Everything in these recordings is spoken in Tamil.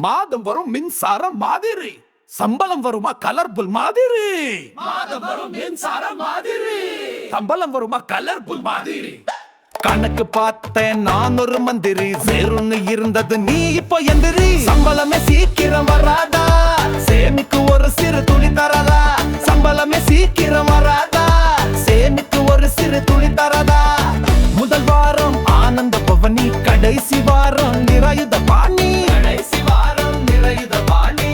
மாதம் வரும் மின்சாரம் மாதிரி, சம்பளம் வருமா கலர்ஃபுல் மாதிரி. மாதம் வரும் மின்சாரம் மாதிரி, சம்பளம் வருமா கலர்ஃபுல் மாதிரி. கணக்கு பார்த்தேன் நான் ஒரு மந்திரி, வேறுன்னு இருந்தது நீ இப்போ எந்திரி. சம்பளமே சீக்கிரம் வராதா, சேமிக்கு ஒரு சிறு துளி தரதா. சம்பளமே சீக்கிரம் வராதா, சேமிக்கு ஒரு சிறு துளி தரதா. முதல் வாரம் ஆனந்த பவனி, கடைசி வாரம் நிராயுத பாணி. கடைசி வாரம் நிராயுத பாணி.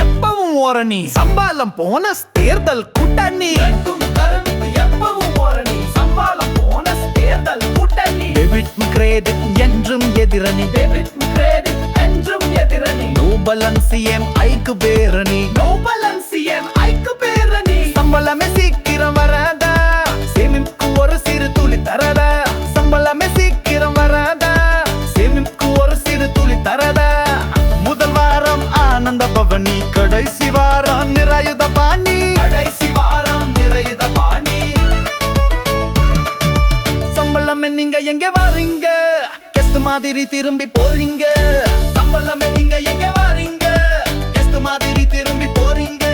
எப்பவும் ஓரணி, சம்பாலம் போனஸ் தேர்தல் கூட்டணி. எப்பவும் ஓரணி, சம்பாலம் போனஸ் தேர்தல் கூட்டணி. டெபிட் கிரெடிட் என்றும் எதிரணி, டெபிட் கிரெடிட் என்றும் எதிரணி. நோ பேலன்ஸ் ஐக்கு பேரணி, நோ பேலன்ஸ் ஐக்கு பேரணி. சம்பளமே சீக்கிரம் வராதா, சேமிப்புக்கு ஒரு சிறு துளி தரதா. சம்பளமே சீக்கிரம் வராதா, சேமிப்புக்கு ஒரு சிறு துளி தரதா. முதல் வாரம் ஆனந்த பவனி, கடைசி வாரம் நிராயுத பாணி. கடைசி வாரம் நிராயுத பாணி. சம்பளமே நீங்க எங்க வாரீங்க, கெஸ்ட் மாதிரி திரும்பி போறீங்க. சம்பளமே நீங்க எங்க வாரீங்க, கெஸ்ட் மாதிரி திரும்பி போறீங்க.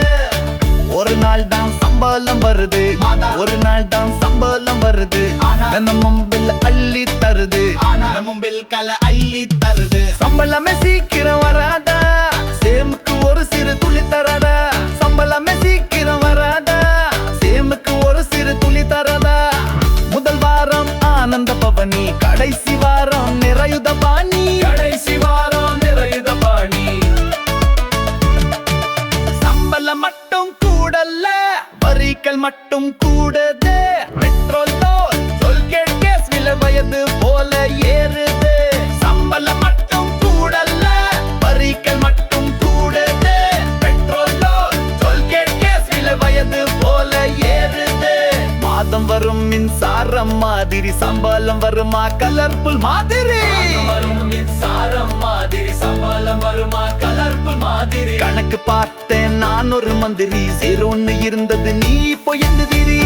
ஒரு நாள் தான் சம்பளம் வருது, ஒரு நாள் தான் சம்பளம் வருது. தினமும் பில் அள்ளி தருது, தினமும் பில் கல அள்ளி தருது. சம்பளமே சீக்கிரம் வராதா, சேமுக்கு ஒரு சிறு துளி தரதா. சம்பளமே சீக்கிரம் வராதா, சேமுக்கு ஒரு சிறு துளி தரதா. முதல் வாரம் ஆனந்த பவனி, கடைசி வாரம் நிராயுத பாணி. கடைசி வாரம் நிராயுத பாணி. சம்பளம் மட்டும் கூடல்ல, வரிகள் மட்டும் கூடுது. பெட்ரோல் டோல்கேட் கேஸ் விலை வயது போல ஏறுது. சம்பளம் மட்டும் கூடல்ல, வரிகள் மட்டும் கூடுது. பெட்ரோல் டோல்கேட் கேஸ் விலை வயது போல ஏறுது. மாதம் வரும் மின்சாரம் மாதிரி, சம்பளம் வருமா கலர்ஃபுல் மாதிரி. வரும் மின்சாரம் மாதிரி, சம்பளம் வருமா கலர்ஃபுல் மாதிரி. கணக்கு பார்த்தேன் நான் ஒரு மந்திரி, 0 இருந்தது நீ இப்போ எந்திரி.